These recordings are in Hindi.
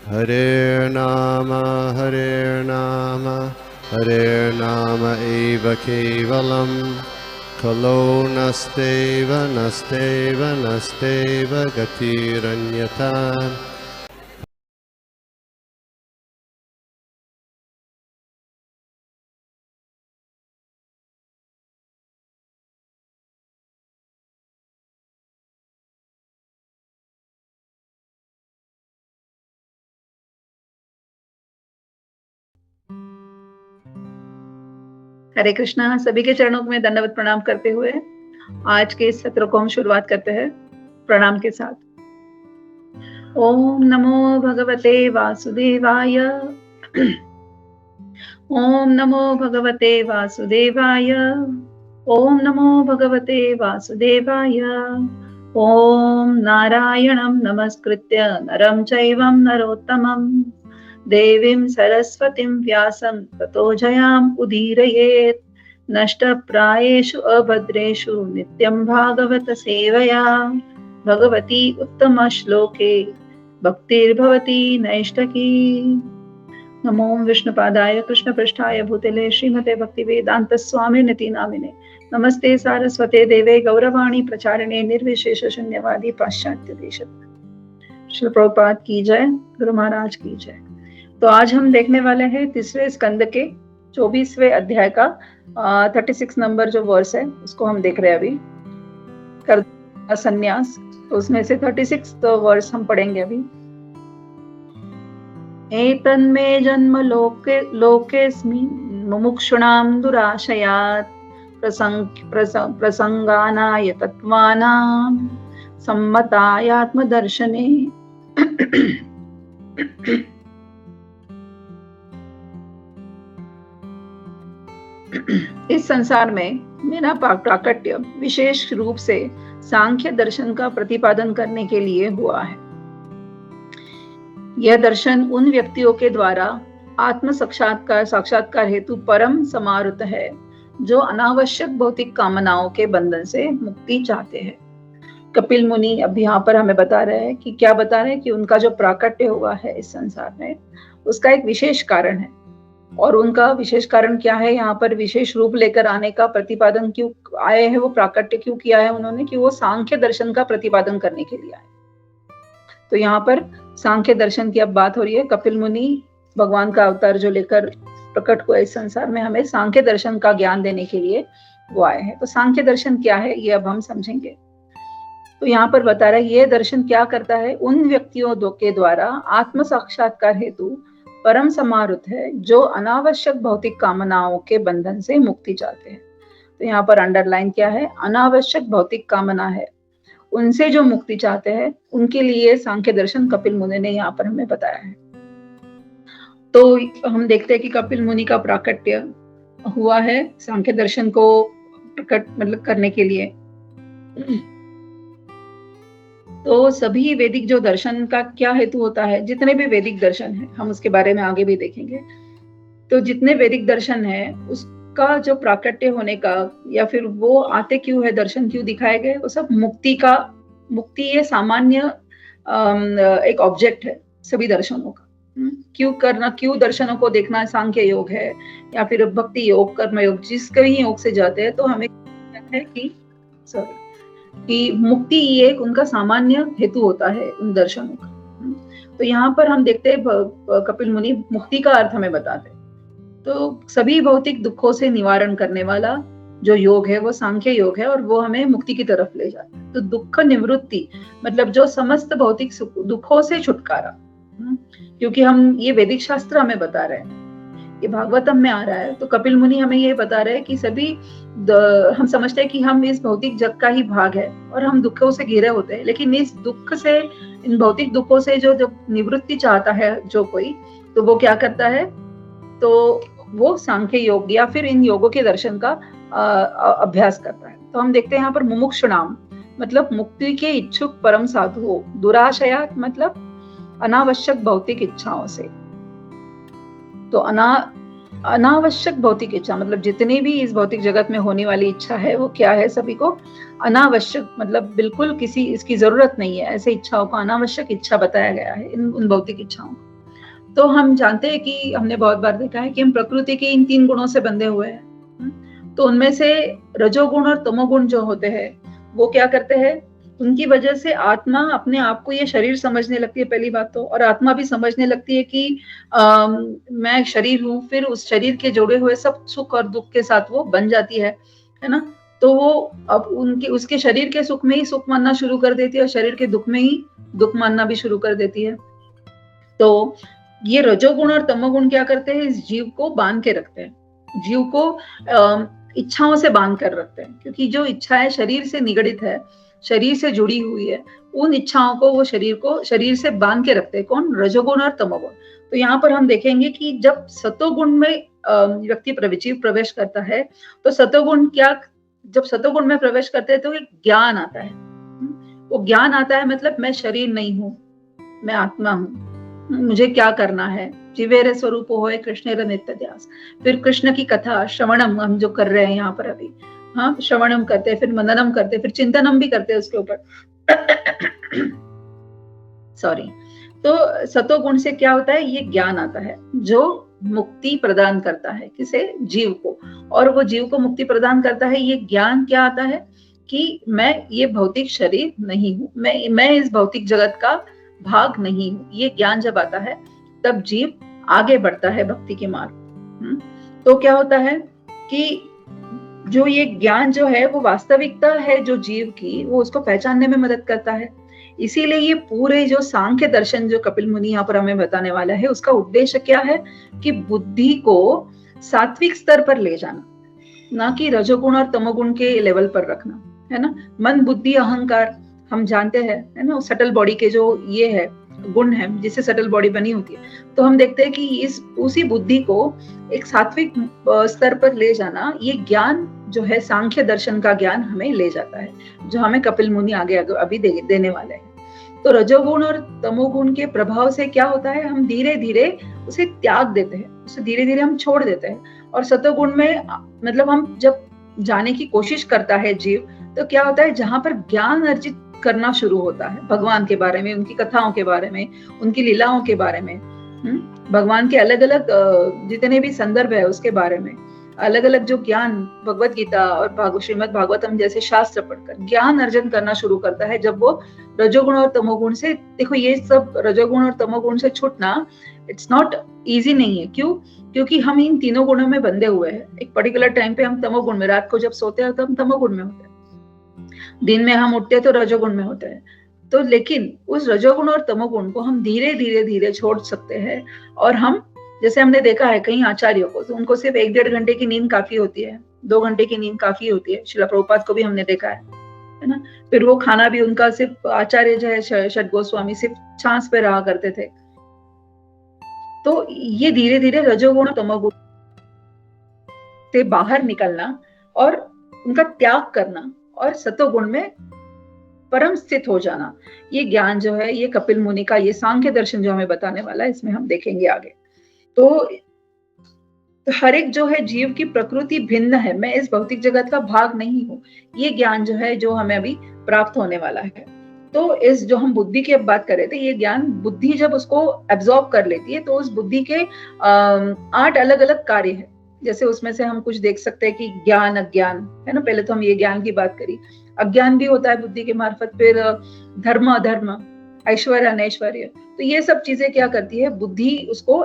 Hare Nama eva kevalam kalo nasteva nasteva nasteva gatiranyata. हरे कृष्णा। सभी के चरणों में दंडवत प्रणाम करते हुए आज के इस सत्र को हम शुरुआत करते हैं प्रणाम के साथ। ओम नमो भगवते वासुदेवाय। ओम नमो भगवते वासुदेवाय। ओम नमो भगवते वासुदेवाय। ओम नारायणं नमस्कृत्य नरं चैवं नरोत्तमं देवीं सरस्वतीं व्यासं ततो जयाम् उदीरयेत्। नष्टप्रायेषु अभद्रेषु नित्यं भागवत सेवया भगवती उत्तमश्लोके भक्तिर्भवती नैष्ठकी। नमो विष्णुपादाय कृष्णपृष्ठाय भूतले श्रीमते भक्तिवेदांत स्वामिनिति नामिने नमस्ते सारस्वते देवे गौरवाणी प्रचारिणे निर्विशेष शून्यवादी पाश्चात्य देश। श्री प्रभुपाद की जय, गुरु महाराज की जय। तो आज हम देखने वाले हैं तीसरे स्कंद के 24वें अध्याय का 36 नंबर जो वर्स है उसको हम देख रहे हैं अभी, कर संन्यास। तो उसमें से 36 तो वर्स हम पढ़ेंगे अभी। एतन्मे जन्म लोकेस्मिन् मुमुक्षुणां दुराशयात् प्रसंगानाय तत्त्वानां सम्मतायात्मदर्शने। इस संसार में मेरा प्राकट्य विशेष रूप से सांख्य दर्शन का प्रतिपादन करने के लिए हुआ है। यह दर्शन उन व्यक्तियों के द्वारा आत्म साक्षात्कार हेतु परम समारुत है जो अनावश्यक भौतिक कामनाओं के बंधन से मुक्ति चाहते हैं। कपिल मुनि अब यहाँ पर हमें बता रहे हैं कि क्या बता रहे हैं कि उनका जो प्राकट्य हुआ है इस संसार में उसका एक विशेष कारण है। और उनका विशेष कारण क्या है, यहाँ पर विशेष रूप लेकर आने का प्रतिपादन क्यों आए हैं, वो प्राकट्य क्यों किया है उन्होंने, कि वो सांख्य दर्शन का प्रतिपादन करने के लिए आए। तो यहाँ पर सांख्य दर्शन की अब बात हो रही है। कपिल मुनि भगवान का अवतार जो लेकर प्रकट हुआ इस संसार में हमें सांख्य दर्शन का ज्ञान देने के लिए वो आए हैं। तो सांख्य दर्शन क्या है ये अब हम समझेंगे। तो यहाँ पर बता रहा है ये दर्शन क्या करता है, उन व्यक्तियों के द्वारा आत्म साक्षात्कार हेतु परम समारुत है जो अनावश्यक भौतिक कामनाओं के बंधन से मुक्ति चाहते हैं। तो यहाँ पर अंडरलाइन क्या है, अनावश्यक भौतिक कामना है, उनसे जो मुक्ति चाहते हैं उनके लिए सांख्य दर्शन कपिल मुनि ने यहाँ पर हमें बताया है। तो हम देखते हैं कि कपिल मुनि का प्राकट्य हुआ है सांख्य दर्शन को प्रकट करने के लिए। तो सभी वैदिक जो दर्शन का क्या हेतु होता है, जितने भी वैदिक दर्शन है हम उसके बारे में आगे भी देखेंगे। तो जितने वैदिक दर्शन है उसका जो प्राकट्य होने का या फिर वो आते क्यों है, दर्शन क्यों दिखाए गए, वो सब मुक्ति ये सामान्य एक ऑब्जेक्ट है सभी दर्शनों का। क्यों दर्शनों को देखना सांख्य योग है या फिर भक्ति योग, कर्म योग, जिसके ही योग से जाते हैं तो हमें है कि मुक्ति ये उनका सामान्य हेतु होता है उन दर्शनों का। तो यहाँ पर हम देखते हैं कपिल मुनि मुक्ति का अर्थ हमें बताते हैं। तो सभी भौतिक दुखों से निवारण करने वाला जो योग है वो सांख्य योग है और वो हमें मुक्ति की तरफ ले जाता है। तो दुख निवृत्ति मतलब जो समस्त भौतिक दुखों से छुटकारा, क्योंकि हम ये वैदिक शास्त्र हमें बता रहे हैं, ये भागवतम में आ रहा है। तो कपिल मुनि हमें ये बता रहे हैं कि सभी हम समझते हैं कि हम इस भौतिक जग का ही भाग है और हम दुखों से घिरे होते हैं, लेकिन इस दुख से, इन भौतिक दुखों से जो निवृत्ति चाहता है जो कोई, तो वो क्या करता है, तो वो सांख्य योग या फिर इन योगों के दर्शन का अभ्यास करता है। तो हम देखते हैं यहाँ पर मुमुक्षुणाम मतलब मुक्ति के इच्छुक परम साधु हो, दुराशयात मतलब अनावश्यक भौतिक इच्छाओं से। तो अनावश्यक भौतिक इच्छा मतलब जितनी भी इस भौतिक जगत में होने वाली इच्छा है वो क्या है, सभी को अनावश्यक मतलब बिल्कुल किसी इसकी जरूरत नहीं है, ऐसे इच्छाओं को अनावश्यक इच्छा बताया गया है उन भौतिक इच्छाओं को। तो हम जानते हैं कि हमने बहुत बार देखा है कि हम प्रकृति के इन 3 गुणों से बंधे हुए हैं। तो उनमें से रजोगुण और तमोगुण जो होते हैं वो क्या करते हैं, उनकी वजह से आत्मा अपने आप को ये शरीर समझने लगती है पहली बात तो, और आत्मा भी समझने लगती है कि मैं शरीर हूँ। फिर उस शरीर के जोड़े हुए सब सुख और दुख के साथ वो बन जाती है ना। तो वो अब उसके शरीर के सुख में ही सुख मानना शुरू कर देती है और शरीर के दुख में ही दुख मानना भी शुरू कर देती है। तो ये रजोगुण और तमोगुण क्या करते हैं, इस जीव को बांध के रखते हैं, जीव को इच्छाओं से बांध कर रखते हैं, क्योंकि जो इच्छाएं शरीर से निगडित है, शरीर से जुड़ी हुई है, उन इच्छाओं को वो शरीर से बांध के रखते हैं। कौन? रजोगुण और तमोगुण। तो यहाँ पर हम देखेंगे कि जब सतोगुण में व्यक्ति जीव प्रवेश करता है, तो सतोगुण जब सतोगुण में प्रवेश करते हैं तो एक ज्ञान आता है। वो ज्ञान आता है, मतलब मैं शरीर नहीं हूँ, मैं आत्मा हूँ, मुझे क्या करना है। जीवेर स्वरूप होए कृष्णेर नित्य ध्यास। फिर कृष्ण की कथा श्रवणम हम जो कर रहे हैं यहाँ पर अभी, हाँ, श्रवणम करते हैं, फिर मननम करते हैं, फिर चिंतनम भी करते हैं उसके ऊपर। सॉरी। तो सतोगुण से क्या होता है, ये ज्ञान आता है जो मुक्ति प्रदान करता है, किसे? जीव को। और वो जीव को मुक्ति प्रदान करता है। ये ज्ञान क्या आता है कि मैं ये भौतिक शरीर नहीं हूँ, मैं इस भौतिक जगत का भाग नहीं हूँ। ये ज्ञान जब आता है तब जीव आगे बढ़ता है भक्ति के मार्ग। तो क्या होता है कि जो ये ज्ञान जो है वो वास्तविकता है जो जीव की, वो उसको पहचानने में मदद करता है। इसीलिए ये पूरे जो सांख्य दर्शन जो कपिल मुनि यहाँ पर हमें बताने वाला है, उसका उद्देश्य क्या है कि बुद्धि को सात्विक स्तर पर ले जाना, ना कि रजोगुण और तमोगुण के लेवल पर रखना, है ना। मन, बुद्धि, अहंकार हम जानते हैं, है ना, सटल बॉडी के जो ये है गुण है जिससे सटल बॉडी बनी होती है। तो हम देखते हैं कि उसी बुद्धि को एक सात्विक स्तर पर ले जाना, ये ज्ञान जो है सांख्य दर्शन का ज्ञान हमें ले जाता है, जो हमें कपिल मुनि आगे अभी देने वाले हैं। तो रजोगुण और तमोगुण के प्रभाव से क्या होता है, हम धीरे धीरे उसे त्याग देते हैं, उसे धीरे धीरे हम छोड़ देते हैं। और सतोगुण में मतलब हम जब जाने की कोशिश करता है जीव, तो क्या होता है, जहां पर ज्ञान अर्जित करना शुरू होता है भगवान के बारे में, उनकी कथाओं के बारे में, उनकी लीलाओं के बारे में, भगवान के अलग अलग जितने भी संदर्भ है उसके बारे में, अलग अलग जो ज्ञान भगवत गीता और श्रीमद् भागवतम जैसे शास्त्र पढ़कर ज्ञान अर्जन करना शुरू करता है। जब वो रजोगुण और तमोगुण से, देखो ये सब रजोगुण और तमोगुण से छूटना इट्स नॉट इजी नहीं है। क्यों? क्योंकि हम इन तीनों गुणों में बंधे हुए हैं। एक पर्टिकुलर टाइम पे हम तमोगुण में, रात को जब सोते हैं तो हम तमोगुण में होते हैं, दिन में हम उठते हैं तो रजोगुण में होते हैं। तो लेकिन उस रजोगुण और तमोगुण को हम धीरे धीरे धीरे छोड़ सकते हैं। और हम, जैसे हमने देखा है कई आचार्यों को, तो उनको सिर्फ 1-1.5 घंटे की नींद काफी होती है, 2 घंटे की नींद काफी होती है। श्रील प्रभुपाद को भी हमने देखा है ना। फिर वो खाना भी उनका सिर्फ, आचार्य जो है षट गोस्वामी, सिर्फ छाछ पे रहा करते थे। तो ये धीरे धीरे रजोगुण तमोगुण से बाहर निकलना और उनका त्याग करना और सतोगुण में परम स्थित हो जाना, ये ज्ञान जो है, ये कपिल मुनि का ये सांख्य दर्शन जो हमें बताने वाला है, इसमें हम देखेंगे आगे। तो हर एक जो है जीव की प्रकृति भिन्न है, मैं इस भौतिक जगत का भाग नहीं हूँ, ये ज्ञान जो है जो हमें अभी प्राप्त होने वाला है। तो इस जो हम बुद्धि की अब बात कर रहे थे, ये ज्ञान बुद्धि जब उसको एब्जॉर्ब कर लेती है, तो उस बुद्धि के 8 अलग अलग कार्य है। जैसे उसमें से हम कुछ देख सकते हैं कि ज्ञान, अज्ञान, है ना। पहले तो हम ये ज्ञान की बात करी, अज्ञान भी होता है बुद्धि के मार्फत, फिर धर्म, अधर्म, ऐश्वर्य, अनैश्वर्य। तो ये सब चीजें क्या करती है, बुद्धि उसको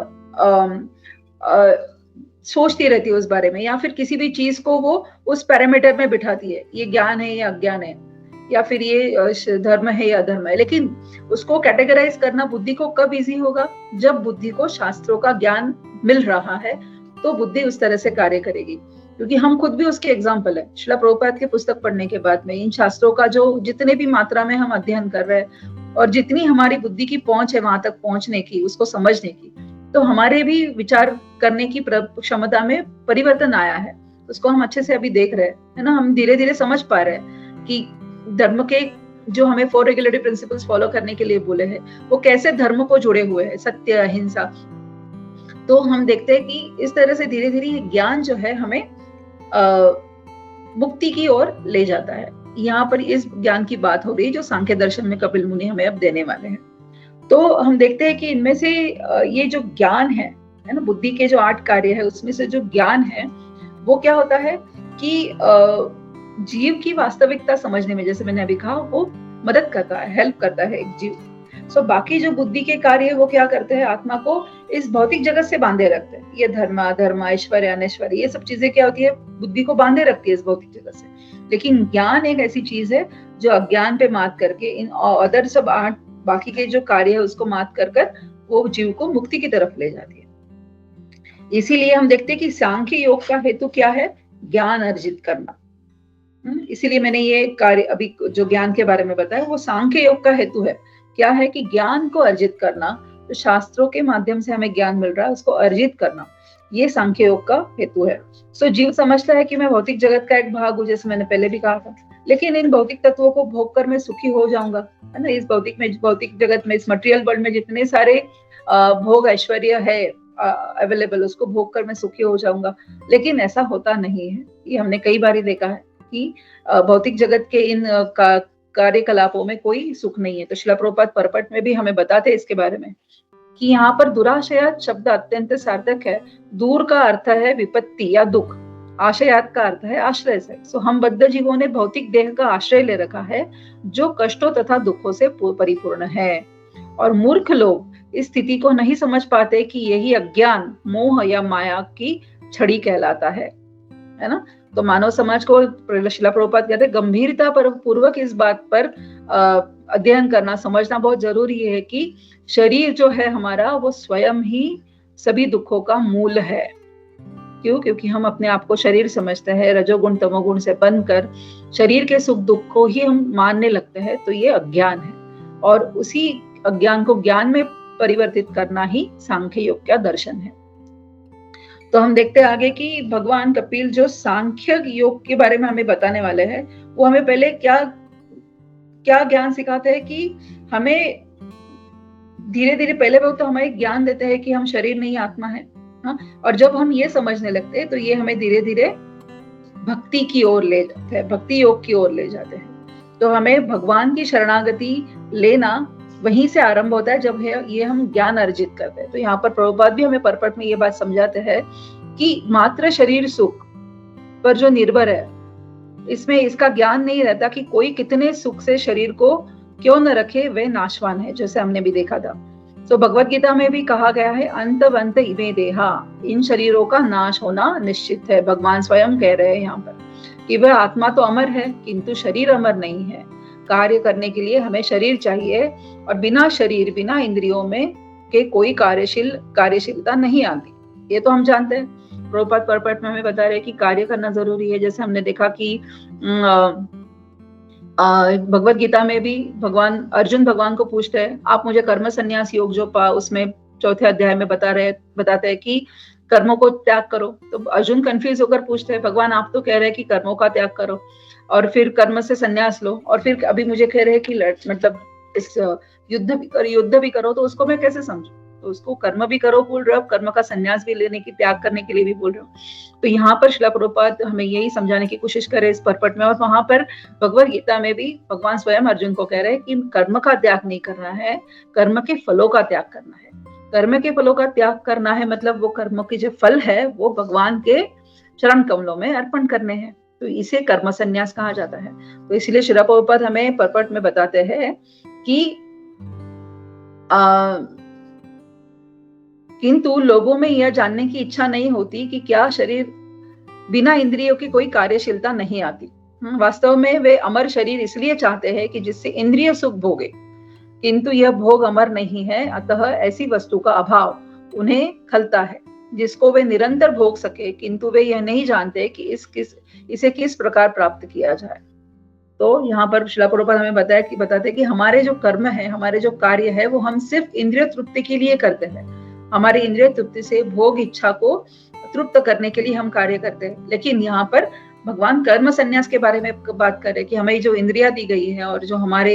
सोचती रहती है उस बारे में, या फिर किसी भी चीज को वो उस पैरामीटर में बिठाती है, ये ज्ञान है या अज्ञान है, या फिर ये धर्म है या अधर्म है। लेकिन उसको कैटेगराइज करना बुद्धि को कब इजी होगा, जब बुद्धि को शास्त्रों का ज्ञान मिल रहा है, तो बुद्धि उस तरह से कार्य करेगी। क्योंकि हम खुद भी उसके एग्जाम्पल है। श्रील प्रभुपाद की पुस्तक पढ़ने के बाद में इन शास्त्रों का जो जितने भी मात्रा में हम अध्ययन कर रहे हैं, और जितनी हमारी बुद्धि की पहुंच है वहां तक पहुंचने की, उसको समझने की, तो हमारे भी विचार करने की क्षमता में परिवर्तन आया है। उसको हम अच्छे से अभी देख रहे हैं, है ना। हम धीरे धीरे समझ पा रहे हैं कि धर्म के जो हमें 4 रेगुलेटरी प्रिंसिपल्स फॉलो करने के लिए बोले हैं, वो कैसे धर्म को जुड़े हुए हैं, सत्य, अहिंसा। तो हम देखते हैं कि इस तरह से धीरे धीरे ज्ञान जो है हमें मुक्ति की ओर ले जाता है। यहाँ पर इस ज्ञान की बात हो रही है जो सांख्य दर्शन में कपिल मुनि हमें अब देने वाले हैं। तो हम देखते हैं कि इनमें से ये जो ज्ञान है ना, बुद्धि के जो 8 कार्य है उसमें से जो ज्ञान है वो क्या होता है कि जीव की वास्तविकता समझने में, जैसे मैंने अभी कहा, वो मदद करता है, हेल्प करता है एक जीव। सो बाकी जो बुद्धि के कार्य है वो क्या करते हैं, आत्मा को इस भौतिक जगत से बांधे रखते हैं। ये धर्म अधर्म ऐश्वर्य अनैश्वर्य ये सब चीजें क्या होती है, बुद्धि को बांधे रखती है इस भौतिक जगत से। लेकिन ज्ञान एक ऐसी चीज है जो अज्ञान पे मात करके इन अदर सब 8 बाकी के जो कार्य है उसको मात कर कर वो जीव को मुक्ति की तरफ ले जाती है। इसीलिए हम देखते हैं कि सांख्य योग का हेतु क्या है, ज्ञान अर्जित करना। इसीलिए मैंने ये कार्य अभी जो ज्ञान के बारे में बताया वो सांख्य योग का हेतु है। क्या है कि ज्ञान को अर्जित करना, तो शास्त्रों के माध्यम से हमें ज्ञान मिल रहा है उसको अर्जित करना, ये सांख्य योग का हेतु है। सो जीव समझता है कि मैं भौतिक जगत का एक भाग हूँ, जैसे मैंने पहले भी कहा था, लेकिन इन भौतिक तत्वों को भोग कर मैं सुखी हो जाऊंगा, है ना। इस भौतिक जगत में, इस मटेरियल वर्ल्ड में जितने सारे भोग ऐश्वर्य है अवेलेबल, उसको भोग कर मैं सुखी हो जाऊंगा। लेकिन ऐसा होता नहीं है। ये हमने कई बार देखा है कि भौतिक जगत के इन कार्यकलापों में कोई सुख नहीं है। तो शिला प्रभुपाद परपट में भी हमें बताते हैं इसके बारे में कि यहाँ पर दुराशयात शब्द अत्यंत सार्थक है। दूर का अर्थ है विपत्ति या दुख, आशयात का अर्थ है आश्रय से। सो हम बद्ध जीवों ने भौतिक देह का आश्रय ले रखा है जो कष्टों तथा दुखों से परिपूर्ण है। और मूर्ख लोग इस स्थिति को नहीं समझ पाते कि यही अज्ञान, मोह या माया की छड़ी कहलाता है ना। तो मानव समाज को शिला प्रभुपाद कहते हैं गंभीरता पूर्वक इस बात पर अध्ययन करना, समझना बहुत जरूरी है कि शरीर जो है हमारा वो स्वयं ही सभी दुखों का मूल है। क्यों? क्योंकि हम अपने आप को शरीर समझते हैं, रजोगुण तमोगुण से बनकर शरीर के सुख दुख को ही हम मानने लगते हैं। तो ये अज्ञान है और उसी अज्ञान को ज्ञान में परिवर्तित करना ही सांख्य योग का दर्शन है। तो हम देखते हैं आगे कि भगवान कपिल जो सांख्य योग के बारे में हमें बताने वाले हैं, वो हमें पहले क्या ज्ञान सिखाते हैं कि हमें धीरे धीरे, पहले वो तो हमें ज्ञान देते हैं कि हम शरीर नहीं आत्मा है, हाँ? और जब हम ये समझने लगते हैं तो ये हमें धीरे धीरे भक्ति की ओर ले जाते हैं, भक्ति योग की ओर ले जाते हैं। तो हमें भगवान की शरणागति लेना वहीं से आरंभ होता है जब ये हम ज्ञान अर्जित करते हैं। तो यहाँ पर प्रभुपाद भी हमें परपट में ये बात समझाते हैं कि मात्र शरीर सुख पर जो निर्भर है, इसमें इसका ज्ञान नहीं रहता कि कोई कितने सुख से शरीर को क्यों न रखे, वह नाशवान है, जैसे हमने भी देखा था। तो भगवत गीता में भी कहा गया है अंतवंत इमे देहा, इन शरीरों का नाश होना निश्चित है। भगवान स्वयं कह रहे हैं यहाँ पर कि वह आत्मा तो अमर है किंतु शरीर अमर नहीं है। कार्य करने के लिए हमें शरीर चाहिए और बिना शरीर, बिना इंद्रियों में के कोई कार्यशीलता नहीं आती। ये तो हम जानते हैं। प्रभुपाद परपट में हमें बता रहे हैं कि कार्य करना जरूरी है। जैसे हमने देखा कि भगवत गीता में भी अर्जुन भगवान को पूछते हैं, आप मुझे कर्म संन्यास योग जो उसमें 4थे अध्याय में बताते हैं कि कर्मों को त्याग करो। तो अर्जुन कंफ्यूज होकर पूछते हैं, भगवान आप तो कह रहे हैं कि कर्मों का त्याग करो और फिर कर्म से संन्यास लो, और फिर अभी मुझे कह रहे हैं कि मतलब इस युद्ध भी करो, तो उसको मैं कैसे समझूं? तो उसको कर्म भी करो बोल रहे हो, कर्म का संन्यास भी लेने की, त्याग करने के लिए भी बोल रहे हो। तो यहाँ पर शिला प्रभुपाद हमें यही समझाने की कोशिश करे इस परपट में। और वहां पर भगवत गीता में भी भगवान स्वयं अर्जुन को कह रहे हैं कि कर्म का त्याग नहीं करना है, कर्म के फलों का त्याग करना है। कर्म के फलों का त्याग करना है मतलब वो कर्म के जो फल है वो भगवान के चरण कमलों में अर्पण करने हैं। तो इसे कर्म संन्यास कहा जाता है। तो इसलिए शिला प्रभुपाद हमें परपट में बताते हैं कि किंतु लोगों में यह जानने की इच्छा नहीं होती कि क्या शरीर बिना इंद्रियों की कोई कार्यशीलता नहीं आती। वास्तव में वे अमर शरीर इसलिए चाहते हैं कि जिससे इंद्रिय सुख भोगे, किंतु यह भोग अमर नहीं है। अतः ऐसी वस्तु का अभाव उन्हें खलता है जिसको वे निरंतर भोग सके, किंतु वे यह नहीं जानते कि इसे किस प्रकार प्राप्त किया जाए। तो यहाँ पर शिला प्रभुपाद हमें बताते कि हमारे जो कर्म है, हमारे जो कार्य है, वो हम सिर्फ इंद्रिय तृप्ति के लिए करते हैं। हमारी इंद्रिय तृप्ति से भोग इच्छा को तृप्त करने के लिए हम कार्य करते हैं। लेकिन यहाँ पर भगवान कर्म संन्यास के बारे में बात कर रहे हैं कि हमें जो इंद्रियां दी गई है और जो हमारे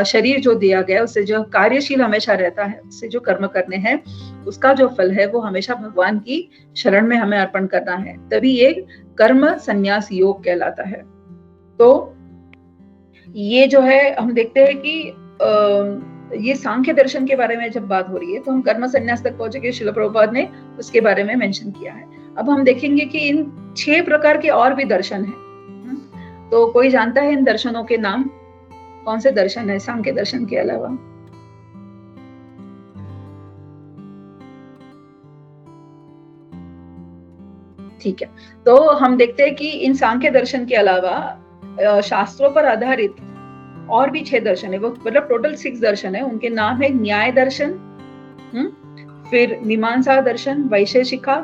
शरीर जो दिया गया है, उससे जो कार्यशील हमेशा रहता है, उससे जो कर्म करने हैं, उसका जो फल है वो हमेशा भगवान की शरण में हमें अर्पण करना है। तभी ये कर्म संन्यास योग कहलाता है। तो ये जो है हम देखते हैं कि ये सांख्य दर्शन के बारे में जब बात हो रही है तो हम कर्म संन्यास तक पहुंचे कि श्रील प्रभुपाद ने उसके बारे में मेंशन किया है। अब हम देखेंगे कि इन 6 प्रकार के और भी दर्शन हैं। तो कोई जानता है इन दर्शनों के नाम? कौन से दर्शन है सांख्य दर्शन के अलावा? ठीक है, तो हम देखते हैं कि इन सांख्य दर्शन के अलावा शास्त्रों पर आधारित और भी 6 दर्शन है, वो मतलब टोटल 6 दर्शन है। उनके नाम है न्याय दर्शन, फिर मीमांसा दर्शन, वैशेषिका,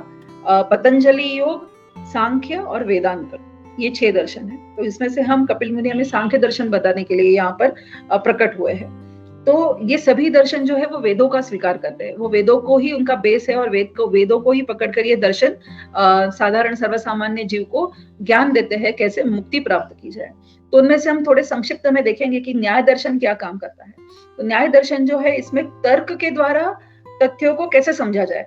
पतंजलि योग, सांख्य और वेदांत। ये 6 दर्शन है। तो इसमें से हम कपिल मुनि हमें सांख्य दर्शन बताने के लिए यहाँ पर प्रकट हुए हैं। तो ये सभी दर्शन जो है वो वेदों का स्वीकार करते हैं, वो वेदों को ही उनका बेस है और वेदों को ही पकड़ कर ये दर्शन साधारण सर्वसामान्य जीव को ज्ञान देते हैं कैसे मुक्ति प्राप्त की जाए। तो उनमें से हम थोड़े संक्षिप्त में देखेंगे कि न्याय दर्शन क्या काम करता है। तो न्याय दर्शन जो है इसमें तर्क के द्वारा तथ्यों को कैसे समझा जाए,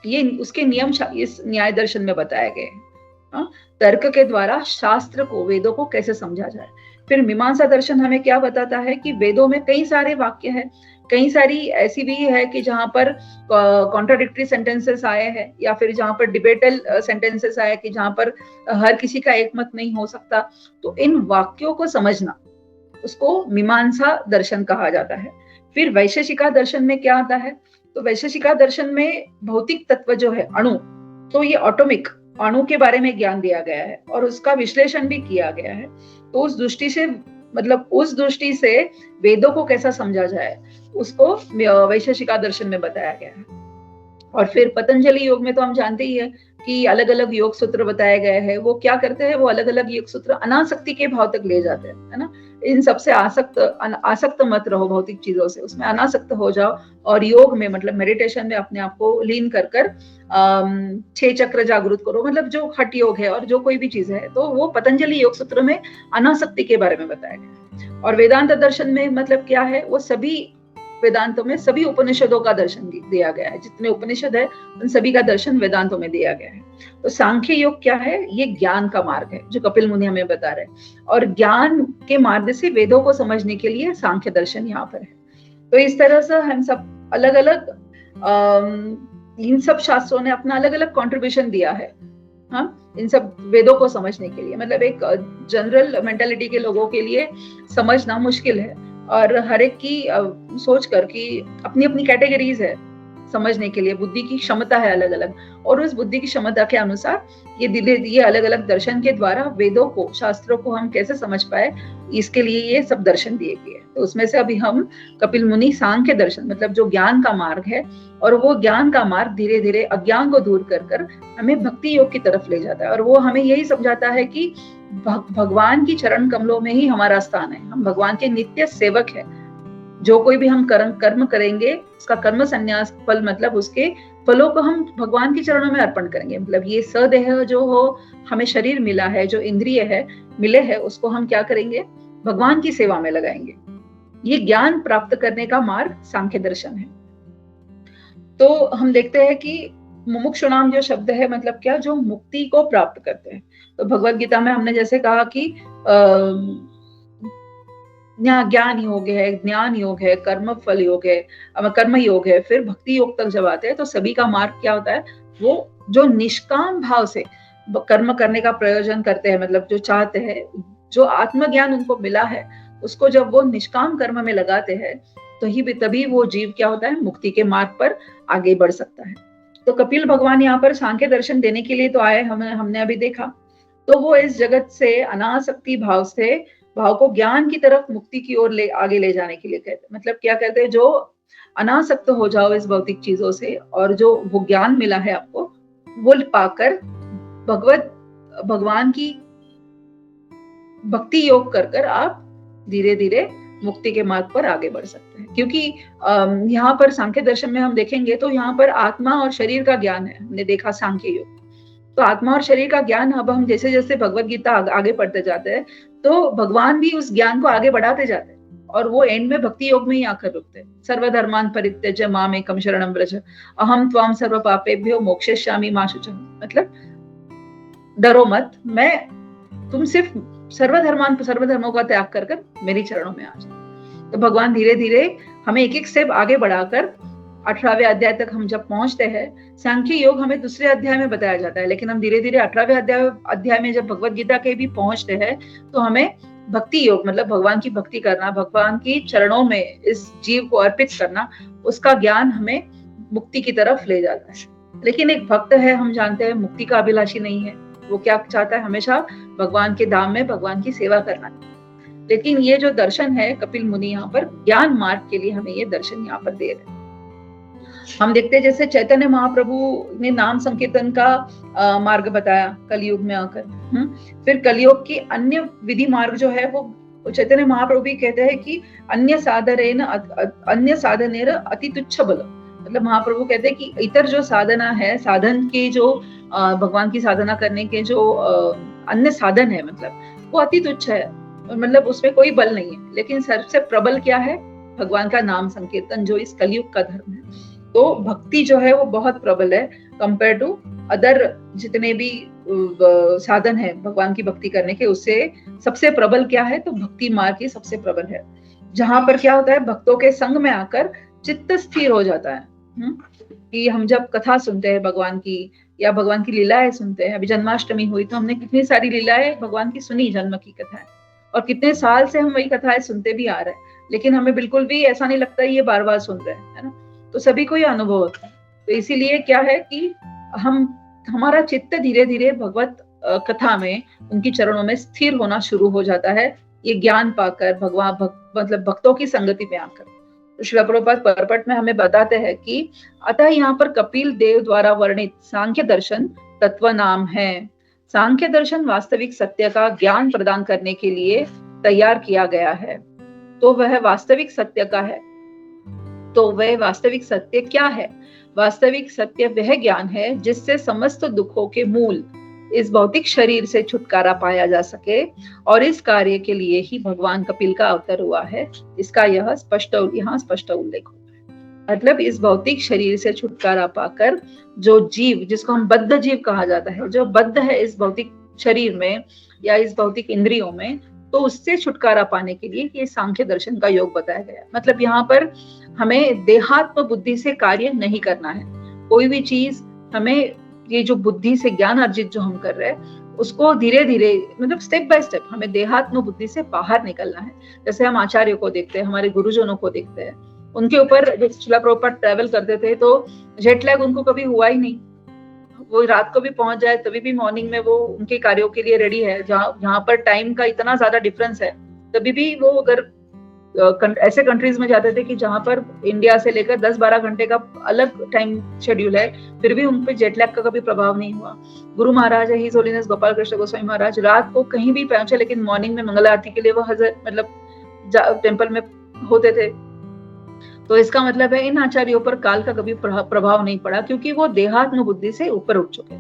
ये उसके नियम इस न्याय दर्शन में बताए गए हैं। तर्क के द्वारा शास्त्र को, वेदों को कैसे समझा जाए। फिर मीमांसा दर्शन हमें क्या बताता है कि वेदों में कई सारे वाक्य हैं, कई सारी ऐसी भी है कि जहां पर कॉन्ट्राडिक्टरी सेंटेंसेस आए हैं, या फिर जहां पर डिबेटल सेंटेंसेस आए कि जहां पर हर किसी का एक मत नहीं हो सकता। तो इन वाक्यों को समझना, उसको मीमांसा दर्शन कहा जाता है। फिर वैशेषिका दर्शन में क्या आता है? तो वैशेषिका दर्शन में भौतिक तत्व जो है अणु, तो ये ऑटोमिक अणु के बारे में ज्ञान दिया गया है और उसका विश्लेषण भी किया गया है। तो उस दृष्टि से, मतलब उस दृष्टि से वेदों को कैसा समझा जाए उसको वैशेषिका दर्शन में बताया गया है। और फिर पतंजलि योग में तो हम जानते ही है कि अलग अलग योग सूत्र बताए गए हैं। वो क्या करते हैं, वो अलग अलग योग सूत्र अनासक्ति के भाव तक ले जाते हैं, है ना। इन सबसे आसक्त मत रहो भौतिक चीजों से, उसमें अनासक्त हो जाओ और योग में, मतलब मेडिटेशन में अपने आप को लीन कर 6 चक्र जागृत करो, मतलब जो हठ योग है और जो कोई भी चीज है, तो वो पतंजलि योग सूत्र में अनासक्ति के बारे में बताया गया। और वेदांत दर्शन में मतलब क्या है, वो सभी वेदांतों में सभी उपनिषदों का दर्शन दिया गया है। जितने उपनिषद है उन सभी का दर्शन वेदांतों में दिया गया है। तो सांख्य योग क्या है? ये ज्ञान का मार्ग है जो कपिल मुनि हमें बता रहे हैं, और ज्ञान के मार्ग से वेदों को समझने के लिए सांख्य दर्शन यहाँ पर है। तो इस तरह से हम सब अलग अलग इन सब शास्त्रों ने अपना अलग अलग कॉन्ट्रीब्यूशन दिया है, हाँ, इन सब वेदों को समझने के लिए। मतलब एक जनरल मेंटालिटी के लोगों के लिए समझना मुश्किल है, और हर एक की सोच कर कि अपनी अपनी कैटेगरीज है समझने के लिए, बुद्धि की क्षमता है अलग अलग, और उस बुद्धि की क्षमता के अनुसार ये अलग अलग दर्शन के द्वारा वेदों को, शास्त्रों को हम कैसे समझ पाए, इसके लिए ये सब दर्शन दिए गए। तो उसमें से अभी हम कपिल मुनि सांख्य दर्शन, मतलब जो ज्ञान का मार्ग है, और वो ज्ञान का मार्ग धीरे धीरे अज्ञान को दूर कर कर हमें भक्ति योग की तरफ ले जाता है, और वो हमें यही समझाता है कि भगवान की चरण कमलों में ही हमारा स्थान है। हम भगवान के नित्य सेवक है। जो कोई भी हम कर्म करेंगे, उसका कर्म संन्यास फल, मतलब उसके फलों को हम भगवान के चरणों में अर्पण करेंगे। मतलब ये सदेह जो हो, हमें शरीर मिला है, जो इंद्रिय है मिले है, उसको हम क्या करेंगे, भगवान की सेवा में लगाएंगे। ये ज्ञान प्राप्त करने का मार्ग सांख्य दर्शन है। तो हम देखते हैं कि मुमुक्षुणाम जो शब्द है, मतलब क्या, जो मुक्ति को प्राप्त करते हैं। तो भगवत गीता में हमने जैसे कहा कि ज्ञान योग है, ज्ञान योग है, कर्म फल योग है, कर्म योग है, फिर भक्ति योग तक जब आते हैं तो सभी का मार्ग क्या होता है, वो जो निष्काम भाव से कर्म करने का प्रयोजन करते हैं, मतलब जो चाहते हैं, जो आत्मज्ञान उनको मिला है, उसको जब वो निष्काम कर्म में लगाते हैं तो ही तभी वो जीव क्या होता है, मुक्ति के मार्ग पर आगे बढ़ सकता है। तो कपिल भगवान यहाँ पर सांख्य दर्शन देने के लिए तो आए, हमने अभी देखा। तो वो इस जगत से अनासक्ति भाव से भाव को ज्ञान की तरफ, मुक्ति की ओर आगे ले जाने के लिए कहते हैं। मतलब क्या कहते हैं, जो अनासक्त हो जाओ इस भौतिक चीजों से, और जो वो ज्ञान मिला है आपको, वो पाकर भगवान की भक्ति योग कर कर आप धीरे धीरे मुक्ति के मार्ग पर आगे बढ़ सकते हैं। क्योंकि यहाँ पर सांख्य दर्शन में हम देखेंगे तो यहाँ पर आत्मा और शरीर का ज्ञान है। हमने देखा सांख्य योग, तो आत्मा और शरीर का ज्ञान, अब हम जैसे जैसे भगवत गीता आगे पढ़ते जाते हैं तो भगवान भी उस ज्ञान को आगे बढ़ाते जाते हैं, और वो एंड में भक्ति योग में ही आकर रुकते हैं। सर्वधर्मान परित्यज्य माम एकम शरणं व्रज अहम त्वाम सर्व पापेभ्यो मोक्षयिष्यामि मा शुचः। मतलब डरो मत, मैं तुम सिर्फ सर्वधर्मों का त्याग कर मेरी चरणों में आ जाओ। तो भगवान धीरे धीरे हमें एक एक स्टेप आगे बढ़ाकर 18वें अध्याय तक हम जब पहुंचते हैं, सांख्य योग हमें दूसरे अध्याय में बताया जाता है, लेकिन हम धीरे धीरे 18वें अध्याय में जब भगवत गीता के भी पहुंचते हैं तो हमें भक्ति योग मतलब भगवान की भक्ति करना, भगवान की चरणों में इस जीव को अर्पित करना, उसका ज्ञान हमें मुक्ति की तरफ ले जाता है। लेकिन एक भक्त है, हम जानते हैं, मुक्ति का अभिलाषी नहीं है। वो क्या चाहता है? हमेशा भगवान के धाम में भगवान की सेवा करना। लेकिन ये जो दर्शन है कपिल मुनि यहाँ पर ज्ञान मार्ग के लिए हमें ये दर्शन यहाँ पर दे रहे हैं। हम देखते हैं जैसे चैतन्य महाप्रभु ने नाम संकीर्तन का मार्ग बताया कलयुग में आकर। फिर कलयुग की अन्य विधि मार्ग जो है वो चैतन्य महाप्रभु भी कहते हैं कि अन्य साधनेर अति तुच्छ बल। मतलब महाप्रभु कहते हैं कि इतर जो साधना है, साधन के जो भगवान की साधना करने के जो अन्य साधन है, मतलब वो अति तुच्छ है, मतलब उसमें कोई बल नहीं है। लेकिन सबसे प्रबल क्या है? भगवान का नाम संकीर्तन, जो इस कलयुग का धर्म है। तो भक्ति जो है वो बहुत प्रबल है कंपेयर टू अदर जितने भी साधन है भगवान की भक्ति करने के, उससे सबसे प्रबल क्या है? तो भक्ति मार्ग ही सबसे प्रबल है, जहां पर क्या होता है, भक्तों के संग में आकर चित्त स्थिर हो जाता है। कि हम जब कथा सुनते हैं भगवान की या भगवान की लीलाएं सुनते हैं, अभी जन्माष्टमी हुई तो हमने कितनी सारी लीलाएं भगवान की सुनी, जन्म की कथाएं, और कितने साल से हम वही कथाएं सुनते भी आ रहे हैं, लेकिन हमें बिल्कुल भी ऐसा नहीं लगता ये बार बार सुन रहे हैं, है ना। तो सभी को ये अनुभव होता है। तो इसीलिए क्या है कि हमारा चित्त धीरे धीरे भगवत कथा में उनकी चरणों में स्थिर होना शुरू हो जाता है, ये ज्ञान पाकर मतलब भक्तों की संगति में आकर। तो श्रील प्रभुपाद परपट में हमें बताते हैं कि अतः यहाँ पर कपिल देव द्वारा वर्णित सांख्य दर्शन तत्व नाम है। सांख्य दर्शन वास्तविक सत्य का ज्ञान प्रदान करने के लिए तैयार किया गया है। तो वह वास्तविक सत्य का है। तो वह वास्तविक सत्य क्या है? वास्तविक सत्य वह ज्ञान है जिससे समस्त दुखों के मूल इस भौतिक शरीर से छुटकारा पाया जा सके, और इस कार्य के लिए ही भगवान कपिल का अवतार हुआ है। इसका यहाँ स्पष्ट उल्लेख होता है। मतलब इस भौतिक शरीर से छुटकारा पाकर जो जीव, जिसको हम बद्ध जीव कहा जाता है, जो बद्ध है इस भौतिक शरीर में या इस भौतिक इंद्रियों में, तो उससे छुटकारा पाने के लिए ये सांख्य दर्शन का योग बताया गया। मतलब यहाँ पर हमें देहात्म बुद्धि से कार्य नहीं करना है। कोई भी चीज हमें ये जो बुद्धि से ज्ञान अर्जित जो हम कर रहे हैं उसको धीरे धीरे मतलब स्टेप बाय स्टेप हमें देहात्म बुद्धि से बाहर निकलना है। जैसे हम आचार्यों को देखते हैं, हमारे गुरुजनों को देखते हैं, उनके ऊपर श्रील प्रभुपाद ट्रैवल करते थे तो जेट लैग उनको कभी हुआ ही नहीं। वो रात को भी पहुंच जाए तभी भी मॉर्निंग में वो उनके कार्यों के लिए रेडी है। जहाँ पर टाइम का इतना ज्यादा डिफरेंस है, तभी भी वो अगर ऐसे कंट्रीज में जाते थे कि जहां पर इंडिया से लेकर 10-12 घंटे का अलग टाइम शेड्यूल है, फिर भी उन पे जेट लैग का कभी प्रभाव नहीं हुआ। गुरु महाराज है, हिज होलीनेस गोपाल कृष्ण गोस्वामी महाराज, रात को कहीं भी पहुंचे लेकिन मॉर्निंग में मंगल आरती के लिए वो मतलब टेम्पल में होते थे। तो इसका मतलब है इन आचार्यों पर काल का कभी प्रभाव नहीं पड़ा, क्योंकि वो देहात्म बुद्धि से ऊपर उठ चुके।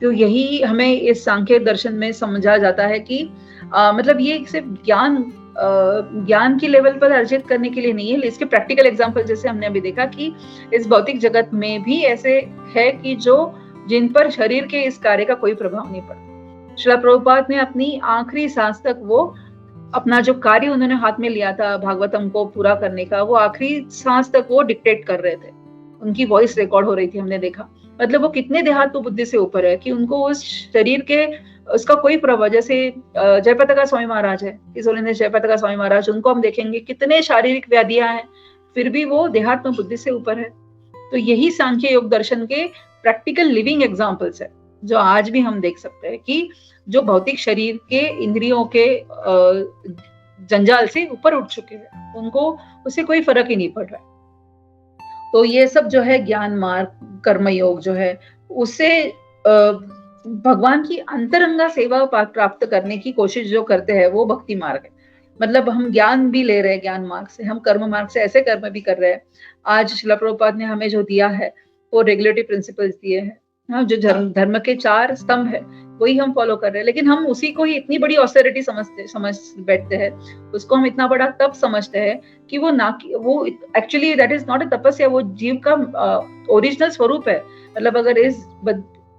तो यही हमें इस सांख्य दर्शन में समझा जाता है कि मतलब ये सिर्फ ज्ञान की लेवल पर अर्जित करने के लिए नहीं है। इसके प्रैक्टिकल एग्जांपल जैसे हमने अभी देखा कि इस भौतिक जगत में भी ऐसे है कि जिन पर शरीर के इस कार्य का कोई प्रभाव नहीं पड़ता। श्रील प्रभुपाद ने अपनी आखिरी सांस तक वो अपना जो कार्य उन्होंने हाथ में लिया था भागवतम को पूरा करने का, वो आखिरी सांस तक वो डिक्टेट कर रहे थे। उनकी वॉइस रिकॉर्ड हो रही थी, हमने देखा। मतलब वो कितने देहात्म बुद्धि से ऊपर है कि उनको उस शरीर के उसका कोई प्रभाव, जैसे जयपताका स्वामी महाराज है, जयपताका स्वामी महाराज, उनको हम देखेंगे कितने शारीरिक व्याधियां हैं, फिर भी वो देहात्म बुद्धि से ऊपर है। तो यही सांख्य योग दर्शन के प्रैक्टिकल लिविंग एग्जाम्पल्स है, जो आज भी हम देख सकते हैं कि जो भौतिक शरीर के इंद्रियों के जंजाल से ऊपर उठ चुके हैं, उनको उससे कोई फर्क ही नहीं पड़ रहा है। तो ये सब जो है ज्ञान मार्ग कर्म योग जो है, उससे भगवान की अंतरंगा सेवा प्राप्त करने की कोशिश जो करते हैं वो भक्ति मार्ग है। मतलब हम ज्ञान भी ले रहे हैं ज्ञान मार्ग से, हम कर्म मार्ग से ऐसे कर्म भी कर रहे हैं। आज श्रील प्रभुपाद ने हमें जो दिया है वो रेगुलेटरी प्रिंसिपल्स दिए हैं, जो धर्म के 4 स्तंभ है वही हम फॉलो कर रहे हैं। लेकिन हम उसी को ही इतनी बड़ी ऑस्टेरिटी समझ बैठते हैं, उसको हम इतना बड़ा तप समझते हैं कि वो actually that is not a तपस्या, वो जीव का ओरिजिनल स्वरूप है। मतलब अगर इस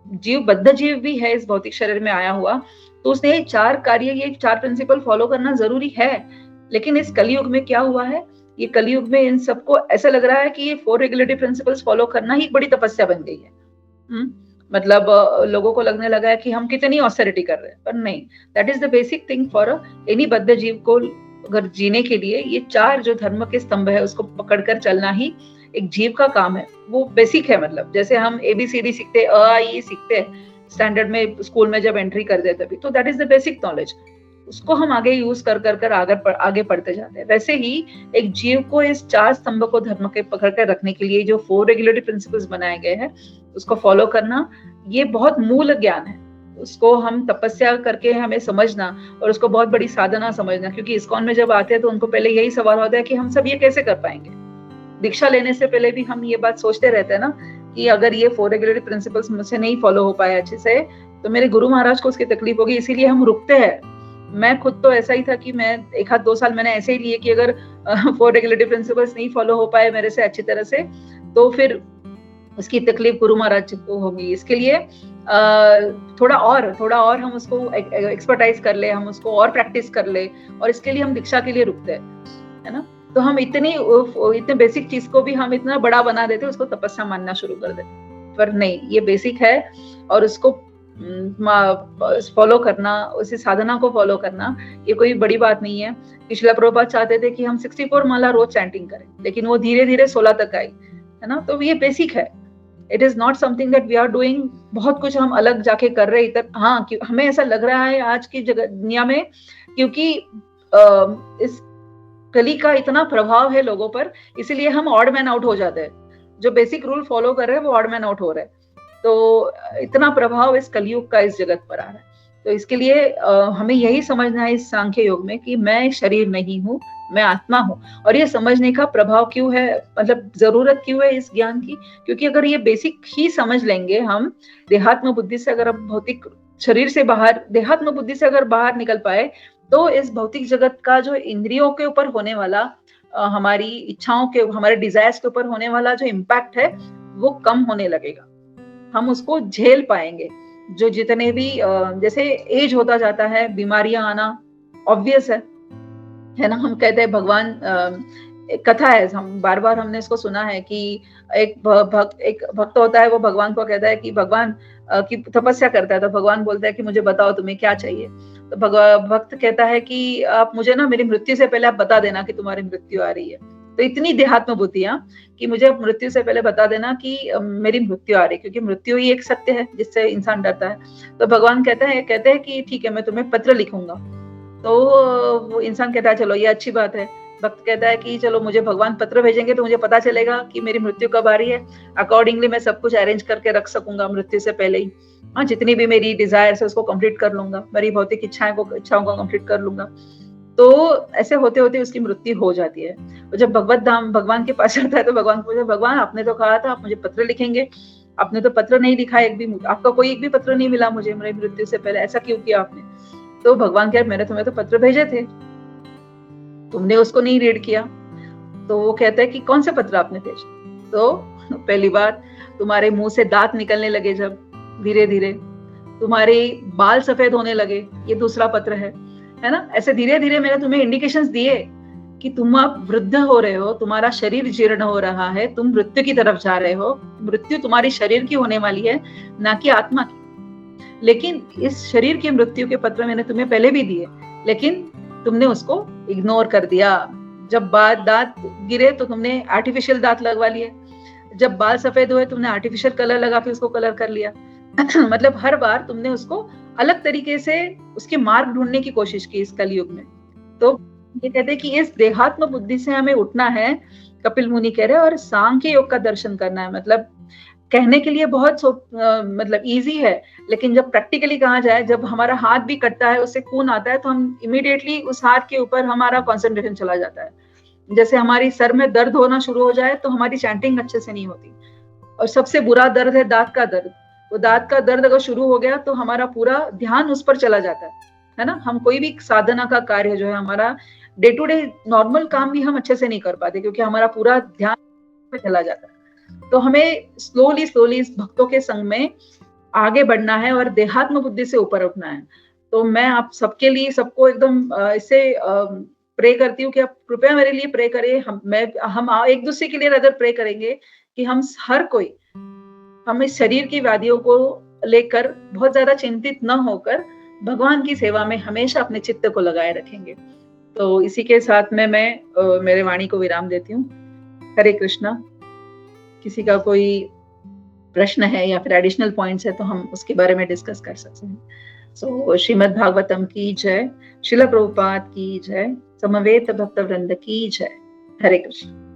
जीव बद्ध जीव भी है इस भौतिक शरीर में आया हुआ, तो उसने ये 4 प्रिंसिपल फॉलो करना जरूरी है। लेकिन इस कलयुग में क्या हुआ है, ये कलयुग में इन सबको ऐसा लग रहा है कि ये 4 रेगुलेटरी प्रिंसिपल्स फॉलो करना ही एक बड़ी तपस्या बन गई है। मतलब लोगों को लगने लगा है कि हम कितनी ऑस्टेरिटी कर रहे हैं, पर नहीं, that is the basic thing for any बद्ध जीव को अगर जीने के लिए। ये 4 जो धर्म के स्तंभ है उसको पकड़कर चलना ही एक जीव का काम है, वो बेसिक है। मतलब जैसे हम ABCD सीखते, अ आ ई सीखते हैं स्टैंडर्ड में, स्कूल में जब एंट्री कर देते तभी, तो that is the basic knowledge. उसको हम आगे यूज कर कर कर आगे पढ़ते जाते हैं। वैसे ही एक जीव को इस 4 स्तंभ को धर्म के पकड़ कर रखने के लिए जो 4 रेगुलेटरी प्रिंसिपल्स बनाए गए हैं उसको फॉलो करना, ये बहुत मूल ज्ञान है। उसको हम तपस्या करके हमें समझना और उसको बहुत बड़ी साधना समझना, क्योंकि इस्कॉन में जब आते हैं तो उनको पहले यही सवाल होता है कि हम सब ये कैसे कर पाएंगे। दीक्षा लेने से पहले भी हम ये बात सोचते रहते हैं ना कि अगर ये 4 रेगुलेटरी प्रिंसिपल्स मुझसे नहीं फॉलो हो पाए अच्छे से तो मेरे गुरु महाराज को उसकी तकलीफ होगी, इसीलिए हम रुकते हैं। मैं खुद तो ऐसा ही था कि मैं 1-2 साल मैंने ऐसे ही लिए कि अगर 4 रेगुलेटरी प्रिंसिपल्स नहीं फॉलो हो पाए मेरे से अच्छी तरह से तो फिर उसकी तकलीफ गुरु महाराज को होगी। इसके लिए थोड़ा और हम उसको एक्सपर्टाइज कर ले, हम उसको और प्रैक्टिस कर ले, और इसके लिए हम दीक्षा के लिए रुकते हैं, है ना। तो हम इतने बेसिक चीज को भी हम इतना बड़ा बना देते, उसको तपस्या मानना शुरू कर देते। पर नहीं, ये बेसिक है और उसको फॉलो करना, उसी साधना को फॉलो करना, ये कोई बड़ी बात नहीं है। श्रील प्रभुपाद चाहते थे कि हम 64 माला रोज चैंटिंग करें, लेकिन वो धीरे धीरे 16 तक आई, है ना। तो ये बेसिक है, it is not something that we are doing बहुत कुछ हम अलग जाके कर रहे इधर। हाँ, हमें ऐसा लग रहा है आज की दुनिया में, क्योंकि इस कली का इतना प्रभाव है लोगों पर, इसीलिए हम ऑड मैन आउट हो जाते हैं। जो बेसिक रूल फॉलो कर रहे हैं वो ऑड मैन आउट हो रहे हैं। तो इतना प्रभाव इस कलयुग का इस जगत पर आ रहा है। तो इसके लिए हमें यही समझना है इस सांख्य योग में कि मैं शरीर नहीं हूँ, मैं आत्मा हूँ। और ये समझने का प्रभाव क्यों है, मतलब जरूरत क्यों है इस ज्ञान की, क्योंकि अगर ये बेसिक ही समझ लेंगे हम, देहात्म बुद्धि से अगर हम भौतिक शरीर से बाहर, देहात्म बुद्धि से अगर बाहर निकल पाए, तो इस भौतिक जगत का जो इंद्रियों के ऊपर होने वाला, हमारी इच्छाओं के, हमारे डिजायर्स के ऊपर होने वाला जो इम्पैक्ट है वो कम होने लगेगा। हम उसको झेल पाएंगे। जो जितने भी जैसे एज होता जाता है, बीमारियां आना ऑब्वियस है ना। हम कहते हैं भगवान, एक कथा है, हम बार बार हमने इसको सुना है कि एक भक्त होता है, वो भगवान को कहता है कि भगवान की तपस्या करता है, तो भगवान बोलता है कि मुझे बताओ तुम्हें क्या चाहिए। तो भक्त कहता है कि आप मुझे ना मेरी मृत्यु से पहले आप बता देना कि तुम्हारी मृत्यु आ रही है। तो इतनी देहात्म बुद्धि कि मुझे मृत्यु से पहले बता देना कि मेरी मृत्यु आ रही है, क्योंकि मृत्यु ही एक सत्य है जिससे इंसान डरता है। तो भगवान कहते हैं कि ठीक है, मैं तुम्हें पत्र लिखूंगा। तो वो इंसान कहता है चलो ये अच्छी बात है। भक्त कहता है कि चलो मुझे भगवान पत्र भेजेंगे तो मुझे पता चलेगा कि मेरी मृत्यु कब आ रही है, अकॉर्डिंगली मैं सब कुछ अरेंज करके रख सकूंगा मृत्यु से पहले ही। हाँ, जितनी भी मेरी डिजायर्स है उसको कंप्लीट कर लूंगा, मेरी भौतिक इच्छाओं को कंप्लीट कर लूंगा। तो ऐसे होते होते उसकी मृत्यु हो जाती है। और जब भगवत धाम भगवान के पास आता है तो भगवान पूछे, भगवान आपने तो कहा था आप मुझे पत्र लिखेंगे, आपने तो पत्र नहीं लिखा एक भी, आपका कोई एक भी पत्र नहीं मिला मुझे मेरी मृत्यु से पहले, ऐसा क्यों किया आपने। तो भगवान कह, मैंने तुम्हें तो पत्र भेजे थे, तुमने उसको नहीं रीड किया। तो वो कहता है कि कौन से पत्र आपने भेजे। तो पहली बार तुम्हारे मुंह से दांत निकलने लगे, जब धीरे धीरे तुम्हारे बाल सफेद होने लगे, ये दूसरा पत्र है ना। ऐसे धीरे धीरे मैंने तुम्हें इंडिकेशंस दिए कि तुम अब वृद्ध हो रहे हो, तुम्हारा शरीर जीर्ण हो रहा है, तुम मृत्यु की तरफ जा रहे हो। मृत्यु तुम्हारी शरीर की होने वाली है, ना कि आत्मा की। लेकिन इस शरीर की मृत्यु के पत्र मैंने तुम्हें पहले भी दिए, लेकिन तुमने उसको इग्नोर कर दिया। जब दांत गिरे तो तुमने आर्टिफिशियल दांत लगवा लिए, जब बाल सफेद हुए तुमने आर्टिफिशियल कलर लगा के उसको कलर कर लिया। मतलब हर बार तुमने उसको अलग तरीके से उसके मार्ग ढूंढने की कोशिश की इस कलयुग में। तो ये कहते हैं कि इस देहात्म बुद्धि से हमें उठना है, कपिल मुनि कह रहे हैं, और सांख्य योग का दर्शन करना है। मतलब कहने के लिए बहुत मतलब इजी है, लेकिन जब प्रैक्टिकली कहा जाए, जब हमारा हाथ भी कटता है, उससे खून आता है, तो हम इमीडिएटली उस हाथ के ऊपर हमारा कंसंट्रेशन चला जाता है। जैसे हमारी सर में दर्द होना शुरू हो जाए तो हमारी चैंटिंग अच्छे से नहीं होती। और सबसे बुरा दर्द है दांत का दर्द। वो दांत का दर्द अगर शुरू हो गया तो हमारा पूरा ध्यान उस पर चला जाता है ना। हम कोई भी साधना का कार्य जो है, हमारा डे टू डे नॉर्मल काम भी हम अच्छे से नहीं कर पाते, क्योंकि हमारा पूरा ध्यान पे चला जाता है। तो हमें स्लोली इस भक्तों के संग में आगे बढ़ना है और देहात्म बुद्धि से ऊपर उठना है। तो मैं आप सबके लिए, सबको एकदम इससे प्रे करती हूँ कि आप कृपया मेरे लिए प्रे करें। हम एक दूसरे के लिए अगर प्रे करेंगे कि हर कोई हम इस शरीर की व्याधियों को लेकर बहुत ज्यादा चिंतित न होकर भगवान की सेवा में हमेशा अपने चित्त को लगाए रखेंगे। तो इसी के साथ में मैं मेरे वाणी को विराम देती हूँ। हरे कृष्णा। किसी का कोई प्रश्न है या फिर एडिशनल पॉइंट्स है तो हम उसके बारे में डिस्कस कर सकते हैं। सो श्रीमद् भागवतम की जय, श्रील प्रभुपाद की जय, समवेत भक्त वृंद की जय। हरे कृष्ण।